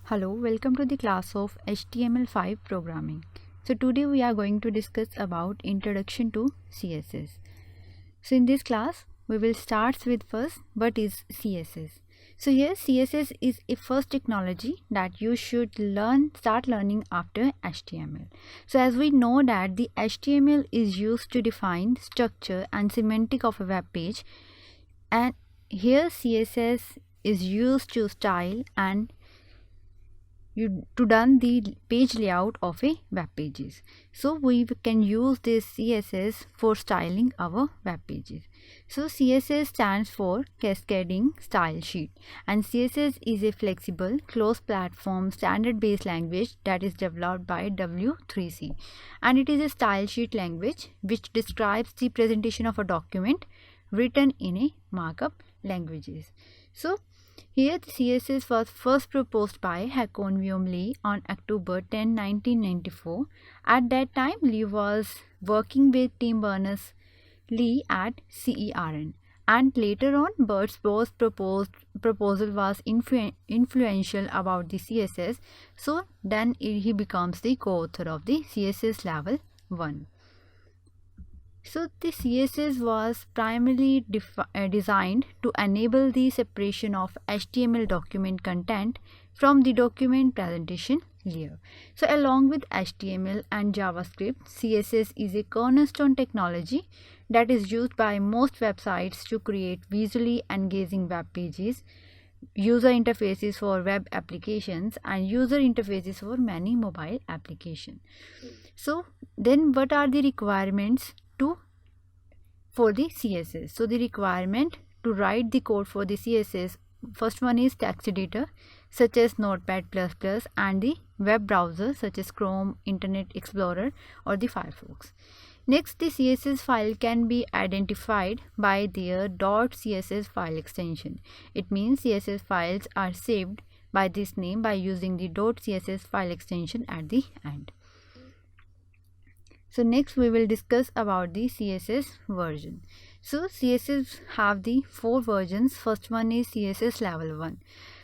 Hello, welcome to the class of HTML5 programming. So today we are going to discuss about introduction to CSS. So in this class we will start with first what is CSS. So here CSS is a first technology that you should start learning after HTML. So as we know that the HTML is used to define structure and semantic of a web page, and here CSS is used to style and to done the page layout of a web pages. So we can use this CSS for styling our web pages. So CSS stands for Cascading Style Sheet, and CSS is a flexible closed platform standard based language that is developed by W3C, and it is a style sheet language which describes the presentation of a document written in a markup languages. So here the CSS was first proposed by Haakon Lee on October 10, 1994. At that time, Lee was working with Tim Berners-Lee at CERN, and later on Bird's proposal was influential about the CSS, so then he becomes the co-author of the CSS level 1. So the CSS was primarily designed to enable the separation of HTML document content from the document presentation layer. So along with HTML and JavaScript, CSS is a cornerstone technology that is used by most websites to create visually engaging web pages, user interfaces for web applications, and user interfaces for many mobile applications. So then what are the requirements for the CSS? So the requirement to write the code for the CSS, first one is text editor such as Notepad++ and the web browser such as Chrome, Internet Explorer or the Firefox. Next, the CSS file can be identified by their .css file extension. It means CSS files are saved by this name by using the .css file extension at the end. So next we will discuss about the CSS version. So CSS have the 4 versions. First one is CSS level 1.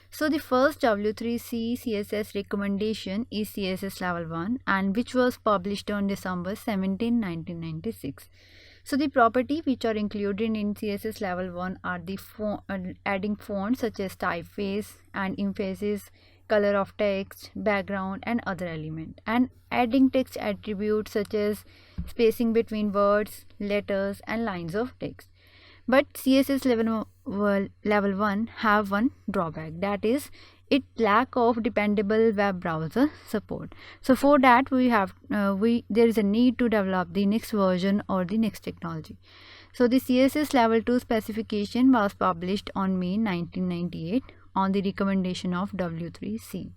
So the first W3C CSS recommendation is CSS level 1, and which was published on December 17, 1996. So the property which are included in CSS level 1 are the adding fonts such as typeface and emphasis, color of text, background and other element, and adding text attributes such as spacing between words, letters and lines of text. But CSS level 1 have one drawback, that is it lack of dependable web browser support. So for that there is a need to develop the next version or the next technology. So the CSS level 2 specification was published on May 1998 on the recommendation of W3C.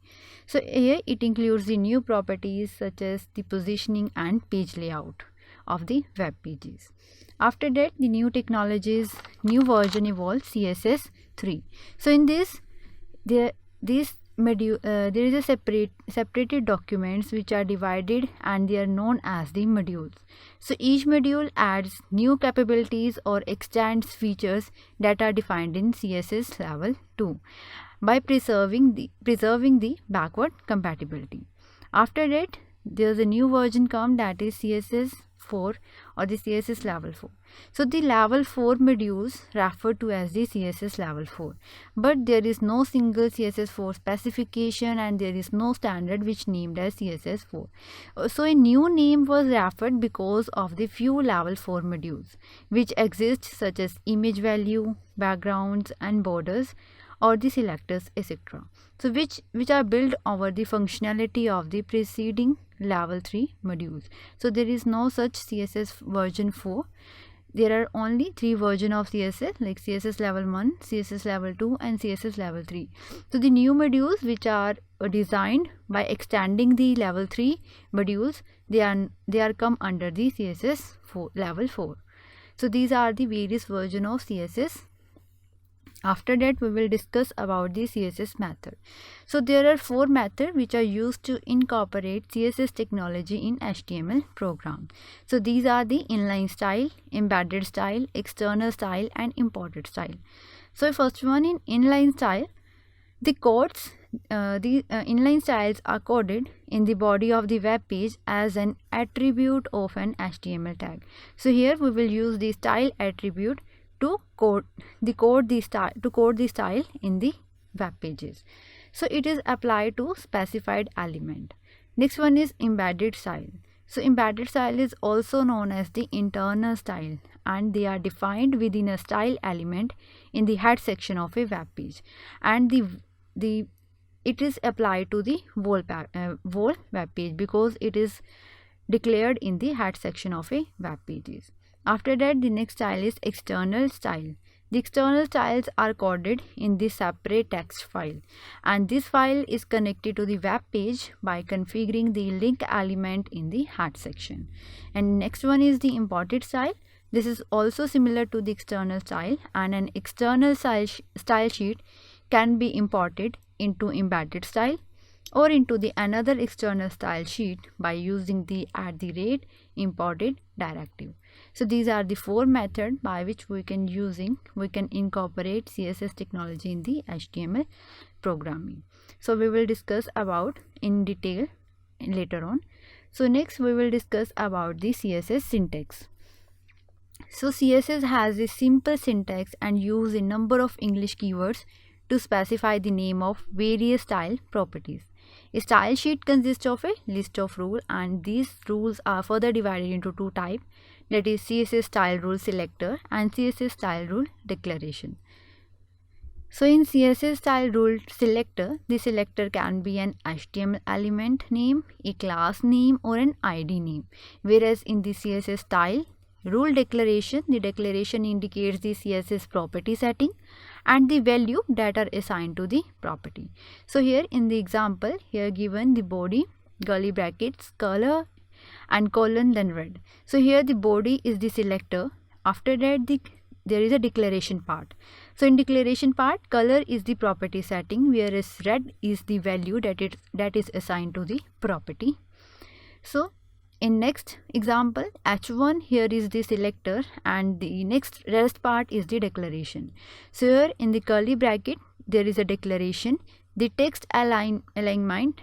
So here it includes the new properties such as the positioning and page layout of the web pages. After that, the new technologies, new version evolved, CSS 3. So in this, there is a separated documents which are divided and they are known as the modules. So each module adds new capabilities or extends features that are defined in CSS level 2 by preserving the backward compatibility. After that, there's a new version come, that is CSS 4 or the CSS level 4. So the level 4 modules referred to as the CSS level 4, but there is no single CSS 4 specification and there is no standard which named as CSS 4. So a new name was referred because of the few level 4 modules which exist, such as image value, backgrounds and borders or the selectors, etc. So which are built over the functionality of the preceding level 3 modules. So there is no such CSS version 4. There are only 3 versions of CSS, like CSS level 1, CSS level 2 and CSS level 3. So the new modules which are designed by extending the level 3 modules, they are come under the CSS level 4. So these are the various versions of CSS. After that, we will discuss about the CSS method. So there are 4 methods which are used to incorporate CSS technology in HTML program. So these are the inline style, embedded style, external style and imported style. So first one, in inline style, the codes the inline styles are coded in the body of the web page as an attribute of an HTML tag. So here we will use the style attribute to code the style in the web pages. So it is applied to specified element. Next one is embedded style. So embedded style is also known as the internal style, and they are defined within a style element in the head section of a web page, and it is applied to the whole web page because it is declared in the head section of a web pages. After that, the next style is external style. The external styles are coded in the separate text file, and this file is connected to the web page by configuring the link element in the head section. And next one is the imported style. This is also similar to the external style, and an external style sheet can be imported into embedded style or into the another external style sheet by using the @imported directive. So these are the four methods by which we can incorporate CSS technology in the HTML programming. So we will discuss about in detail later on. So next we will discuss about the CSS syntax. So CSS has a simple syntax and use a number of English keywords to specify the name of various style properties. A style sheet consists of a list of rules, and these rules are further divided into two types, that is CSS style rule selector and CSS style rule declaration. So in CSS style rule selector, the selector can be an HTML element name, a class name, or an ID name, whereas in the CSS style rule declaration, the declaration indicates the CSS property setting and the value that are assigned to the property. So here in the example, here given the body, curly brackets, color and colon then red. So here the body is the selector. After that there is a declaration part. So in declaration part, color is the property setting, whereas red is the value that is assigned to the property. So in next example, H1, here is the selector and the next rest part is the declaration. So here in the curly bracket there is a declaration, the text alignment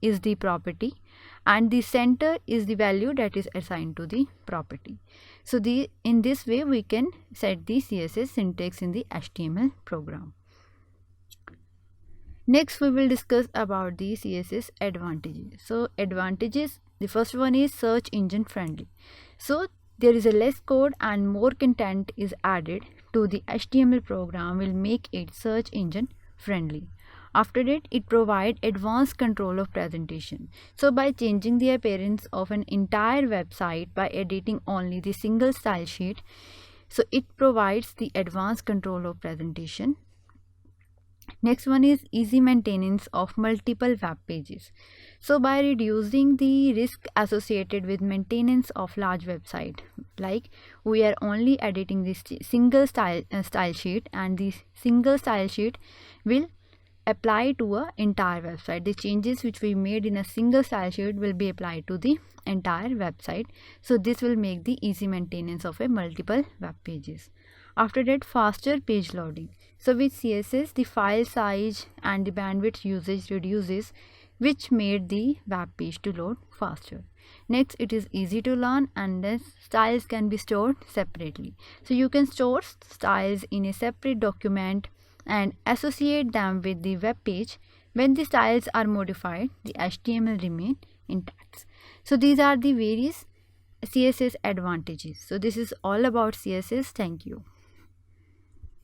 is the property, and the center is the value that is assigned to the property. So in this way we can set the CSS syntax in the HTML program. Next we will discuss about the CSS advantages. So advantages, the first one is search engine friendly. So there is a less code and more content is added to the HTML program will make it search engine friendly. After that, it provides advanced control of presentation. So by changing the appearance of an entire website by editing only the single style sheet, so it provides the advanced control of presentation. Next one is easy maintenance of multiple web pages. So by reducing the risk associated with maintenance of large website, like we are only editing this single style sheet, and the single style sheet will apply to a entire website. The changes which we made in a single style sheet will be applied to the entire website. So this will make the easy maintenance of a multiple web pages. After that, faster page loading. So with CSS, the file size and the bandwidth usage reduces, which made the web page to load faster. Next, it is easy to learn, and then styles can be stored separately. So you can store styles in a separate document and associate them with the web page. When the styles are modified, the HTML remain intact. So these are the various CSS advantages. So this is all about CSS. Thank you.